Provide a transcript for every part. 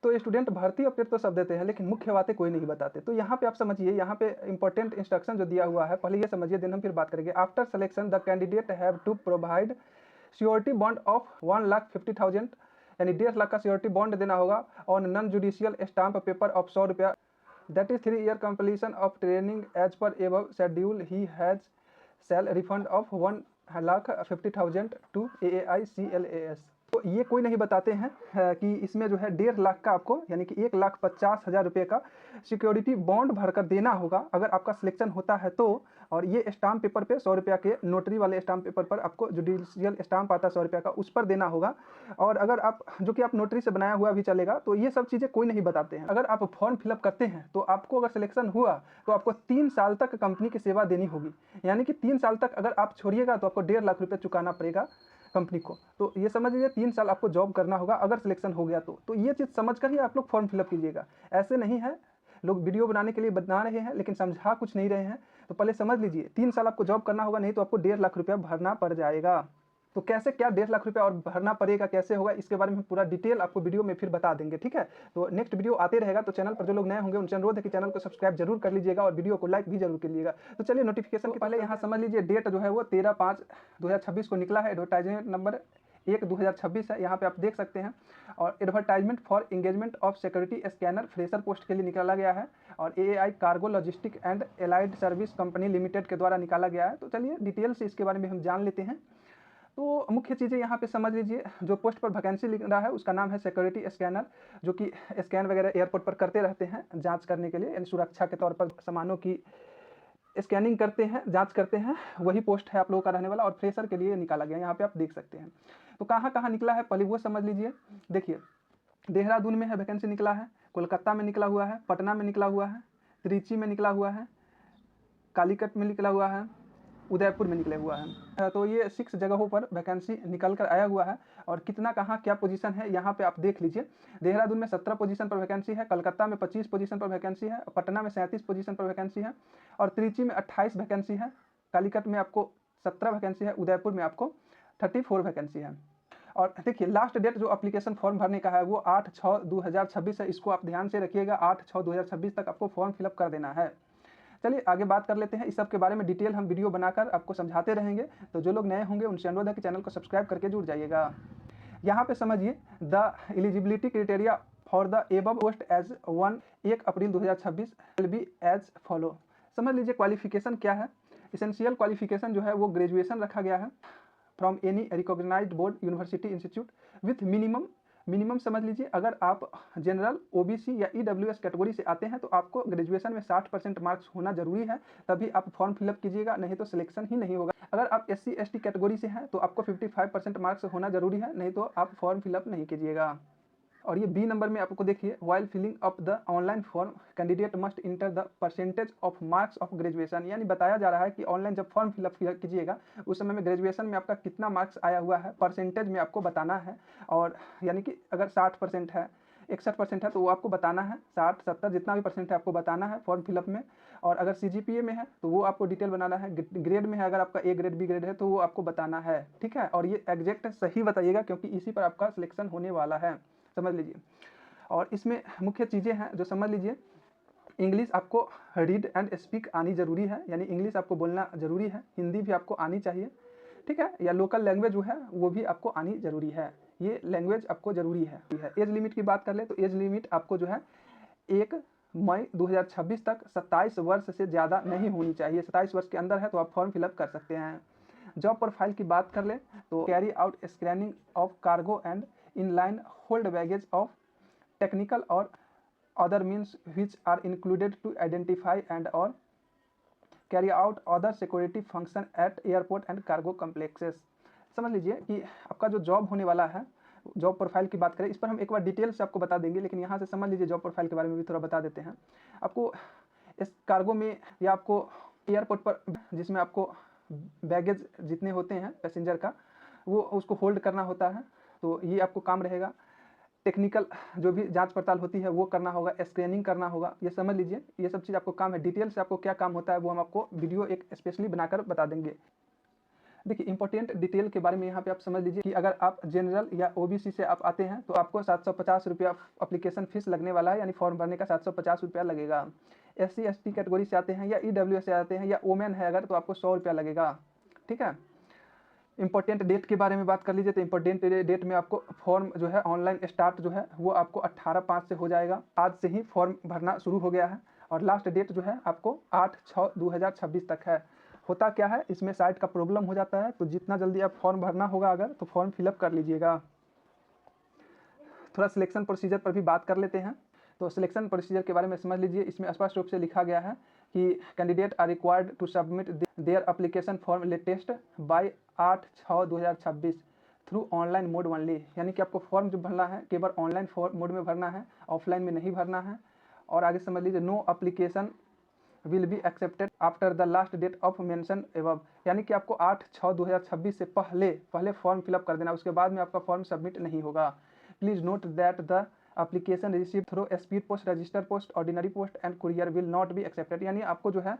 तो स्टूडेंट भर्ती अपडेट तो सब देते हैं, लेकिन मुख्य बातें कोई नहीं बताते। तो यहाँ पे आप समझिए, यहाँ पे इंपॉर्टेंट इंस्ट्रक्शन जो दिया हुआ है, पहले ये समझिए, देन हम फिर बात करेंगे। After selection the candidate have to provide surety bond of 1,50,000, यानी 1.5 लाख का श्योरिटी बॉन्ड देना होगा, on non judicial stamp paper of 100 रुपया। That is 3 year completion of training as per above schedule he has sell refund of 1,50,000 to AAICLAS। तो ये कोई नहीं बताते हैं कि इसमें जो है 1.5 लाख का आपको, यानी कि 1,50,000 रुपये का सिक्योरिटी बॉन्ड भरकर देना होगा अगर आपका सिलेक्शन होता है तो। और ये स्टाम्प पेपर पे 100 रुपया के नोटरी वाले स्टाम्प पेपर पर आपको जुडिशियल स्टाम्प आता है 100 रुपया का, उस पर देना होगा। और अगर आप, जो कि आप नोटरी से बनाया हुआ भी चलेगा, तो ये सब चीज़ें कोई नहीं बताते हैं। अगर आप फॉर्म फिलअप करते हैं तो आपको अगर सिलेक्शन हुआ तो आपको 3 साल तक कंपनी की सेवा देनी होगी, यानी कि 3 साल तक अगर आप छोड़िएगा तो आपको 1.5 लाख रुपये चुकाना पड़ेगा कंपनी को। तो ये समझ लीजिए 3 साल आपको जॉब करना होगा अगर सिलेक्शन हो गया तो ये चीज़ समझ कर ही आप लोग फॉर्म फिलअप कीजिएगा। ऐसे नहीं है, लोग वीडियो बनाने के लिए बना रहे हैं लेकिन समझा कुछ नहीं रहे हैं। तो पहले समझ लीजिए 3 साल आपको जॉब करना होगा, नहीं तो आपको 1.5 लाख रुपया भरना पड़ जाएगा। तो कैसे क्या 1.5 लाख रुपया और भरना पड़ेगा, कैसे होगा, इसके बारे में पूरा डिटेल आपको वीडियो में फिर बता देंगे, ठीक है। तो नेक्स्ट वीडियो आते रहेगा। तो चैनल पर जो लोग नए होंगे उनसे अनुरोध है कि चैनल को सब्सक्राइब जरूर कर लीजिएगा और वीडियो को लाइक भी जरूर कीजिएगा। तो चलिए नोटिफिकेशन के पहले यहाँ समझ लीजिए, डेट जो है वो 13/5/2026 को निकला है। एडवर्टाइजमेंट नंबर 1/2026 है, यहाँ पे आप देख सकते हैं। और advertisement for engagement of security scanner fresher post के लिए निकाला गया है, और AAI cargo logistic and allied service company limited के द्वारा निकाला गया है। तो चलिए डिटेल से इसके बारे में हम जान लेते हैं। तो मुख्य चीज़ें यहाँ पे समझ लीजिए, जो पोस्ट पर वैकेंसी लिख रहा है उसका नाम है सिक्योरिटी स्कैनर, जो कि स्कैन वगैरह एयरपोर्ट पर करते रहते हैं जांच करने के लिए, यानी सुरक्षा के तौर पर सामानों की स्कैनिंग करते हैं, जांच करते हैं, वही पोस्ट है आप लोगों का रहने वाला। और फ्रेशर के लिए निकाला गया, यहाँ पे आप देख सकते हैं। तो कहाँ कहाँ निकला है पहले वो समझ लीजिए। देखिए, देहरादून में है वैकेंसी निकला है, कोलकाता में निकला हुआ है, पटना में निकला हुआ है, त्रिची में निकला हुआ है, कालीकट में निकला हुआ है, उदयपुर में निकले हुआ है। तो ये 6 जगहों पर वैकेंसी निकल कर आया हुआ है। और कितना कहाँ क्या पोजीशन है यहाँ पे आप देख लीजिए। देहरादून में 17 पोजीशन पर वैकेंसी है, कलकत्ता में 25 पोजीशन पर वैकेंसी है, पटना में 37 पोजीशन पर वैकेंसी है, और त्रिची में 28 वैकेंसी है, कालीकट में आपको 17 वैकेंसी है, उदयपुर में आपको 34 वैकेंसी है। और देखिए लास्ट डेट जो एप्लीकेशन फॉर्म भरने का है वो 8/6/2026 है, इसको आप ध्यान से रखिएगा। 8/6/2026 तक आपको फॉर्म फिलअप कर देना है। चलिए आगे बात कर लेते हैं। इस सब के बारे में डिटेल हम वीडियो बनाकर आपको समझाते रहेंगे। तो जो लोग नए होंगे उनसे अनुरोध है कि चैनल को सब्सक्राइब करके जुड़ जाइएगा। यहाँ पे समझिए, the eligibility criteria for the above post as 1 April 2026 will be as follow. समझ लीजिए क्वालिफिकेशन क्या है। इसेंशियल क्वालिफिकेशन जो है वो ग्रेजुएशन रखा गया है from any recognised board university institute with minimum समझ लीजिए, अगर आप जनरल OBC या EWS कैटेगरी से आते हैं तो आपको ग्रेजुएशन में 60% मार्क्स होना जरूरी है, तभी आप फॉर्म फिलअप कीजिएगा, नहीं तो सिलेक्शन ही नहीं होगा। अगर आप SC ST कैटेगरी से हैं तो आपको 55% मार्क्स होना जरूरी है, नहीं तो आप फॉर्म फिलअप नहीं कीजिएगा। और ये B नंबर में आपको देखिए, while filling up the online form candidate must enter the percentage of marks of graduation, यानी बताया जा रहा है कि ऑनलाइन जब फॉर्म फिलअप कीजिएगा उस समय में ग्रेजुएशन में आपका कितना मार्क्स आया हुआ है परसेंटेज में आपको बताना है। और यानी कि अगर 60% है, 61% है, तो वो आपको बताना है, 60 70 जितना भी परसेंट है आपको बताना है फॉर्म फिलअप में। और अगर CGPA में है तो वो आपको डिटेल बनाना है, ग्रेड में है अगर आपका A ग्रेड B ग्रेड है तो वो आपको बताना है, ठीक है। और ये एग्जैक्ट सही बताइएगा क्योंकि इसी पर आपका सिलेक्शन होने वाला है, समझ लीजिए। और इसमें मुख्य चीज़ें हैं जो समझ लीजिए, इंग्लिश आपको रीड एंड स्पीक आनी जरूरी है, यानी इंग्लिश आपको बोलना जरूरी है, हिंदी भी आपको आनी चाहिए, ठीक है, या लोकल लैंग्वेज जो है वो भी आपको आनी जरूरी है, ये लैंग्वेज आपको जरूरी है। एज लिमिट की बात कर ले तो एज लिमिट आपको जो है 1 मई 2026 तक 27 वर्ष से ज़्यादा नहीं होनी चाहिए। 27 वर्ष के अंदर है तो आप फॉर्म फिलअप कर सकते हैं। जॉब प्रोफाइल की बात कर ले तो carry out scanning of cargo and inline hold baggage of technical और other means which are included to identify and or carry out other security function at airport and cargo complexes। समझ लीजिए कि आपका जो जॉब होने वाला है, job profile की बात करें, इस पर हम एक बार डिटेल से आपको बता देंगे, लेकिन यहाँ से समझ लीजिए जॉब प्रोफाइल के बारे में भी थोड़ा बता देते हैं आपको। इस कार्गो में या आपको एयरपोर्ट पर जिसमें आपको बैगेज जितने होते हैं पैसेंजर का वो उसको होल्ड करना होता है, तो ये आपको काम रहेगा। टेक्निकल जो भी जांच पड़ताल होती है वो करना होगा, स्क्रीनिंग करना होगा, ये समझ लीजिए, ये सब चीज़ आपको काम है। डिटेल से आपको क्या काम होता है वो हम आपको वीडियो एक स्पेशली बनाकर बता देंगे। देखिए इंपॉर्टेंट डिटेल के बारे में यहाँ पे आप समझ लीजिए कि अगर आप जनरल या ओबीसी से आप आते हैं तो आपको 750 रुपया अप्लीकेशन फीस लगने वाला है, यानी फॉर्म भरने का 750 रुपया लगेगा। SC ST कैटेगरी से आते हैं या EWS से आते हैं या वोमेन है अगर, तो आपको 100 रुपया लगेगा। ठीक है। इंपॉर्टेंट डेट के बारे में बात कर लीजिए तो इंपॉर्टेंट डेट में आपको फॉर्म जो है ऑनलाइन स्टार्ट जो है वो आपको 18/5 से हो जाएगा। आज से ही फॉर्म भरना शुरू हो गया है और लास्ट डेट जो है आपको 8/6/2026 तक है। होता क्या है, इसमें साइट का प्रॉब्लम हो जाता है, तो जितना जल्दी आप फॉर्म भरना होगा अगर, तो फॉर्म फिलअप कर लीजिएगा। थोड़ा सिलेक्शन प्रोसीजर पर भी बात कर लेते हैं। तो सिलेक्शन प्रोसीजर के बारे में समझ लीजिए। इसमें स्पष्ट रूप से लिखा गया है कि candidate are required to submit their application form latest by 8/6/2026 through online mode only, यानी कि आपको फॉर्म जो भरना है केवल ऑनलाइन मोड में भरना है, ऑफलाइन में नहीं भरना है। और आगे समझ लीजिए, no application will be accepted after the last date of mention above, यानी कि आपको 8/6/2026 से पहले फॉर्म फिलअप कर देना, उसके बाद में आपका फॉर्म सबमिट नहीं होगा। Please note that the application receive through speed post, register post, ordinary post and courier will not be accepted, यानी आपको जो है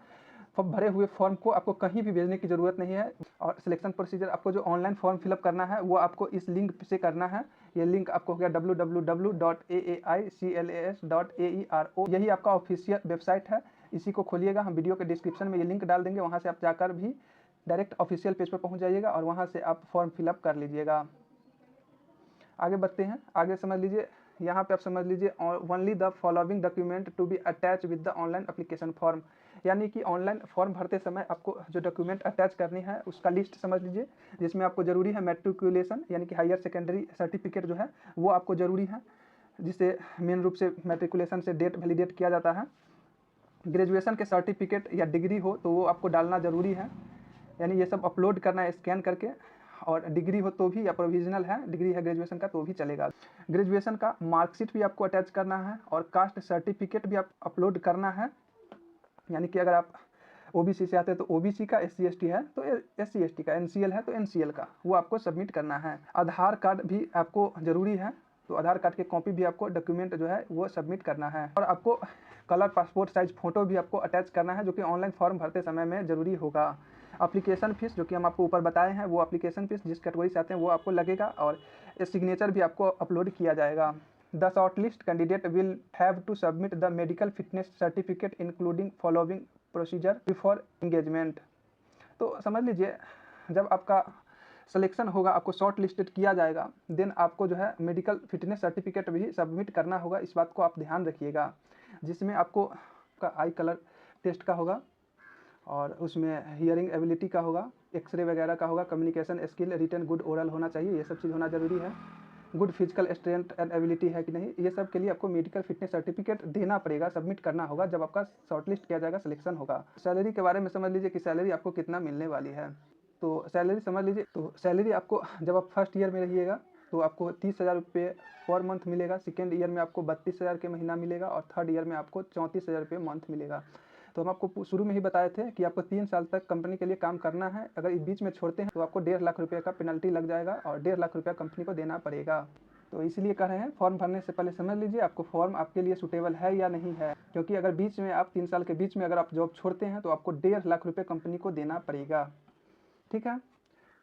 भरे हुए फॉर्म को आपको कहीं भी भेजने की ज़रूरत नहीं है। और सिलेक्शन प्रोसीजर, आपको जो ऑनलाइन फॉर्म फिलअप करना है वो आपको इस लिंक से करना है। ये लिंक आपको हो गया www.aaiCLAS.aero, यही आपका ऑफिशियल वेबसाइट है। इसी को खोलिएगा, हम वीडियो के डिस्क्रिप्शन में ये लिंक डाल देंगे, वहाँ से आप जाकर भी डायरेक्ट ऑफिशियल पेज पर पहुँच जाइएगा और वहाँ से आप फॉर्म फिलअप कर लीजिएगा। आगे बढ़ते हैं। आगे समझ लीजिए, यहाँ पे आप समझ लीजिए, only the following document to be attach with the online application form, यानी कि ऑनलाइन फॉर्म भरते समय आपको जो डॉक्यूमेंट अटैच करनी है उसका लिस्ट समझ लीजिए, जिसमें आपको ज़रूरी है मैट्रिकुलेशन, यानी कि हायर सेकेंडरी सर्टिफिकेट जो है वो आपको ज़रूरी है, जिसे मेन रूप से मैट्रिकुलेशन से डेट वैलिडेट किया जाता है। ग्रेजुएशन के सर्टिफिकेट या डिग्री हो तो वो आपको डालना ज़रूरी है, यानी ये सब अपलोड करना है स्कैन करके। और डिग्री हो तो भी, या प्रोविजनल है डिग्री है ग्रेजुएशन का तो भी चलेगा। ग्रेजुएशन का मार्कशीट भी आपको अटैच करना है और कास्ट सर्टिफिकेट भी आप अपलोड करना है, यानी कि अगर आप ओबीसी से आते हैं तो ओबीसी का, SC ST है तो SC ST का, NCL है तो NCL का, वो आपको सबमिट करना है। आधार कार्ड भी आपको ज़रूरी है, तो आधार कार्ड की कॉपी भी आपको डॉक्यूमेंट जो है वो सबमिट करना है। और आपको कलर पासपोर्ट साइज फ़ोटो भी आपको अटैच करना है, जो कि ऑनलाइन फॉर्म भरते समय में ज़रूरी होगा। एप्लीकेशन फ़ीस जो कि हम आपको ऊपर बताए हैं, वो एप्लीकेशन फ़ीस जिस कैटेगरी से आते हैं वो आपको लगेगा, और सिग्नेचर भी आपको अपलोड किया जाएगा। The shortlist candidate will have to submit the medical fitness certificate including following procedure before engagement. तो समझ लीजिए, जब आपका सिलेक्शन होगा, आपको शॉर्ट लिस्टेड किया जाएगा, देन आपको जो है मेडिकल फिटनेस सर्टिफिकेट भी सबमिट करना होगा। इस बात को आप ध्यान रखिएगा, जिसमें आपको का आई कलर टेस्ट का होगा, और उसमें हियरिंग एबिलिटी का होगा, एक्सरे वगैरह का होगा, communication skill, written good oral होना चाहिए, ये सब चीज़ होना ज़रूरी है। Good physical strength and ability है कि नहीं, ये सब के लिए आपको मेडिकल फिटनेस सर्टिफिकेट देना पड़ेगा, सबमिट करना होगा जब आपका शॉर्टलिस्ट किया जाएगा, सिलेक्शन होगा। सैलरी के बारे में समझ लीजिए कि सैलरी आपको कितना मिलने वाली है। तो सैलरी समझ लीजिए, तो सैलरी आपको जब आप फर्स्ट ईयर में रहिएगा तो आपको 30,000 रुपये पर मंथ मिलेगा, सेकेंड ईयर में आपको 32,000 के महीना मिलेगा, और थर्ड ईयर में आपको 34,000 रुपये मंथ मिलेगा। तो हम आपको शुरू में ही बताए थे कि आपको 3 साल तक कंपनी के लिए काम करना है। अगर इस बीच में छोड़ते हैं तो आपको 1.5 लाख रुपये का पेनल्टी लग जाएगा, और 1.5 लाख रुपया कंपनी को देना पड़ेगा। तो इसलिए कह रहे हैं, फॉर्म भरने से पहले समझ लीजिए आपको फॉर्म आपके लिए सूटेबल है या नहीं है, क्योंकि अगर बीच में आप 3 साल के बीच में अगर आप जॉब छोड़ते हैं तो आपको 1.5 लाख रुपये कंपनी को देना पड़ेगा। ठीक है,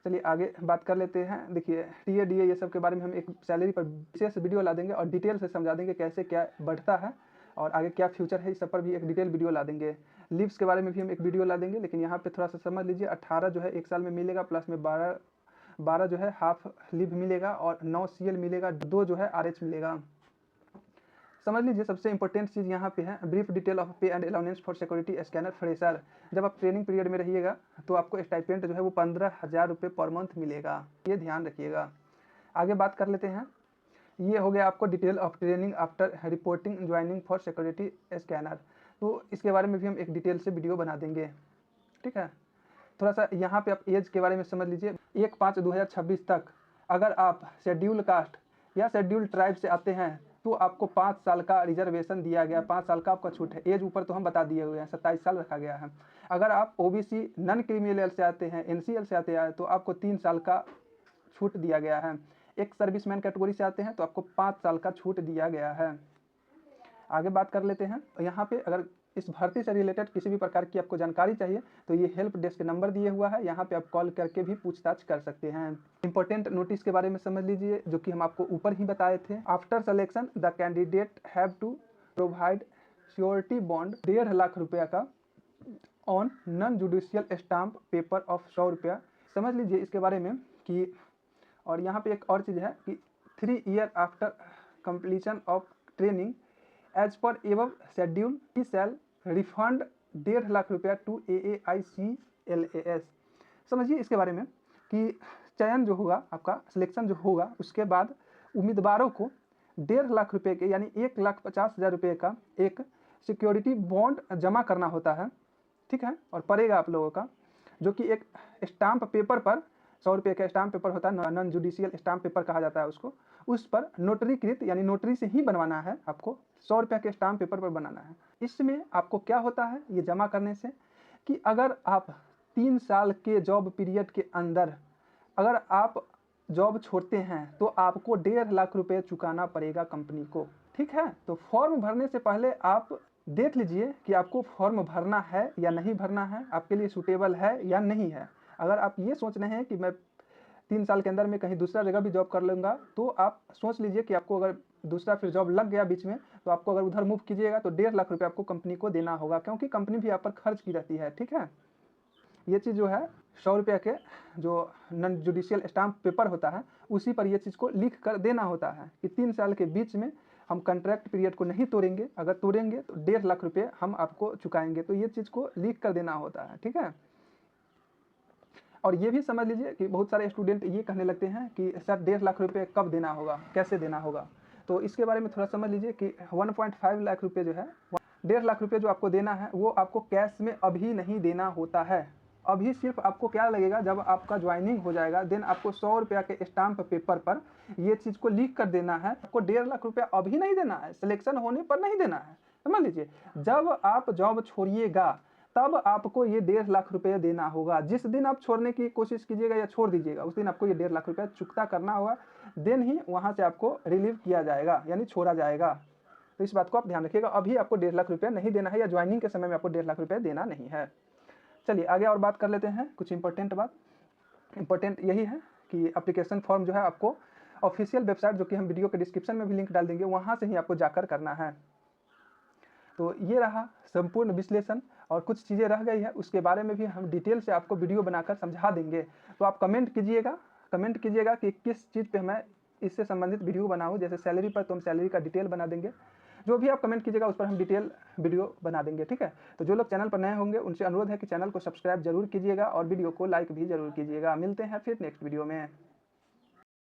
चलिए आगे बात कर लेते हैं। देखिए TA DA ये सब के बारे में हम एक सैलरी पर विशेष वीडियो ला देंगे और डिटेल से समझा देंगे कैसे क्या बढ़ता है और आगे क्या फ्यूचर है, इस सब पर भी एक डिटेल वीडियो ला देंगे। लीव्स के बारे में भी हम एक वीडियो ला देंगे, लेकिन यहाँ पे थोड़ा सा समझ लीजिए, 18 जो है 1 साल में मिलेगा, प्लस में 12 जो है हाफ लीव मिलेगा, और 9 CL मिलेगा, 2 जो है RH मिलेगा। समझ लीजिए सबसे इंपॉर्टेंट चीज़ यहाँ पे है, ब्रीफ डिटेल ऑफ पे and allowance for security scanner fresher. जब आप ट्रेनिंग पीरियड में रहिएगा तो आपको स्टाइपेंड जो है वो 15,000 रुपये पर मंथ मिलेगा, ये ध्यान रखिएगा। आगे बात कर लेते हैं। ये हो गया आपको detail of training after reporting joining for security scanner, तो इसके बारे में भी हम एक डिटेल से वीडियो बना देंगे। ठीक है, थोड़ा सा यहाँ पे आप एज के बारे में समझ लीजिए। 1/5/2026 तक अगर आप शेड्यूल कास्ट या शेड्यूल ट्राइब से आते हैं तो आपको 5 साल का रिजर्वेशन दिया गया, 5 साल का आपका छूट है। एज ऊपर तो हम बता दिए हुए हैं, 27 साल रखा गया है। अगर आप OBC नॉन क्रिमिनल से आते हैं, NCL से आते हैं, तो आपको 3 साल का छूट दिया गया है। एक सर्विसमैन कैटेगरी से आते हैं तो आपको 5 साल का छूट दिया गया है। आगे बात कर लेते हैं। यहाँ पे अगर इस भर्ती से रिलेटेड किसी भी प्रकार की आपको जानकारी चाहिए तो ये हेल्प डेस्क नंबर दिए हुआ है, यहाँ पे आप कॉल करके भी पूछताछ कर सकते हैं। इंपॉर्टेंट नोटिस के बारे में समझ लीजिए, जो कि हम आपको ऊपर ही बताए थे। After selection the candidate have to provide surety bond 1.5 lakh रुपया का on non judicial stamp paper of 100 रुपया। समझ लीजिए इसके बारे में कि, और यहाँ पे एक और चीज़ है कि 3 year after completion of training as per above schedule he shall refund 1.5 lakh रुपया टू AAICLAS। समझिए इसके बारे में कि चयन जो होगा आपका, सिलेक्शन जो होगा, उसके बाद उम्मीदवारों को 1.5 लाख रुपये के यानी 1,50,000 रुपये का एक सिक्योरिटी बॉन्ड जमा करना होता है, ठीक है, और पड़ेगा आप लोगों का, जो कि एक स्टाम्प पेपर पर 100 रुपये का स्टाम्प पेपर होता है, नॉन जुडिशियल स्टाम्प पेपर कहा जाता है उसको, उस पर नोटरीकृत यानी नोटरी से ही बनवाना है आपको, 100 रुपये के स्टाम्प पेपर पर बनाना है। इसमें आपको क्या होता है ये जमा करने से कि अगर आप 3 साल के जॉब पीरियड के अंदर अगर आप जॉब छोड़ते हैं तो आपको 1.5 लाख रुपये चुकाना पड़ेगा कंपनी को, ठीक है। तो फॉर्म भरने से पहले आप देख लीजिए कि आपको फॉर्म भरना है या नहीं भरना है, आपके लिए सूटेबल है या नहीं है। अगर आप ये सोच रहे हैं कि मैं 3 साल के अंदर में कहीं दूसरा जगह भी जॉब कर लूँगा, तो आप सोच लीजिए कि आपको अगर दूसरा फिर जॉब लग गया बीच में, तो आपको अगर उधर मूव कीजिएगा तो 1.5 लाख रुपये आपको कंपनी को देना होगा, क्योंकि कंपनी भी आप पर खर्च की रहती है, ठीक है। ये चीज़ जो है 100 रुपये के जो नॉन जुडिशियल स्टाम्प पेपर होता है उसी पर ये चीज़ को लिख कर देना होता है कि 3 साल के बीच में हम कॉन्ट्रैक्ट पीरियड को नहीं तोड़ेंगे, अगर तोड़ेंगे तो 1.5 लाख रुपये हम आपको चुकाएंगे। तो ये चीज़ को लिख कर देना होता है, ठीक है। और ये भी समझ लीजिए कि बहुत सारे स्टूडेंट ये कहने लगते हैं कि सर 1.5 लाख रुपये कब देना होगा, कैसे देना होगा। तो इसके बारे में थोड़ा समझ लीजिए कि 1.5 लाख रुपये जो है, 1.5 लाख रुपये जो आपको देना है वो आपको कैश में अभी नहीं देना होता है। अभी सिर्फ आपको क्या लगेगा, जब आपका ज्वाइनिंग हो जाएगा देन आपको 100 रुपया के स्टाम्प पेपर पर ये चीज़ को लिख कर देना है। आपको 1.5 लाख रुपया अभी नहीं देना है, सिलेक्शन होने पर नहीं देना है, समझ लीजिए। जब आप जॉब छोड़िएगा तब आपको ये 1.5 लाख रुपये देना होगा। जिस दिन आप छोड़ने की कोशिश कीजिएगा या छोड़ दीजिएगा उस दिन आपको ये 1.5 लाख रुपया चुकता करना होगा, देन ही वहाँ से आपको रिलीव किया जाएगा यानी छोड़ा जाएगा। तो इस बात को आप ध्यान रखिएगा, अभी आपको 1.5 लाख रुपया नहीं देना है या ज्वाइनिंग के समय में आपको 1.5 लाख रुपया देना नहीं है। चलिए आगे और बात कर लेते हैं, कुछ इंपॉर्टेंट बात। इंपॉर्टेंट यही है कि एप्लीकेशन फॉर्म जो है आपको ऑफिशियल वेबसाइट, जो कि हम वीडियो के डिस्क्रिप्शन में भी लिंक डाल देंगे, वहाँ से ही आपको जाकर करना है। तो ये रहा संपूर्ण विश्लेषण, और कुछ चीज़ें रह गई है उसके बारे में भी हम डिटेल से आपको वीडियो बनाकर समझा देंगे। तो आप कमेंट कीजिएगा कि किस चीज़ पे मैं इससे संबंधित वीडियो बनाऊँ। जैसे सैलरी पर तो हम सैलरी का डिटेल बना देंगे, जो भी आप कमेंट कीजिएगा उस पर हम डिटेल वीडियो बना देंगे, ठीक है। तो जो लोग चैनल पर नए होंगे उनसे अनुरोध है कि चैनल को सब्सक्राइब जरूर कीजिएगा और वीडियो को लाइक भी जरूर कीजिएगा। मिलते हैं फिर नेक्स्ट वीडियो में।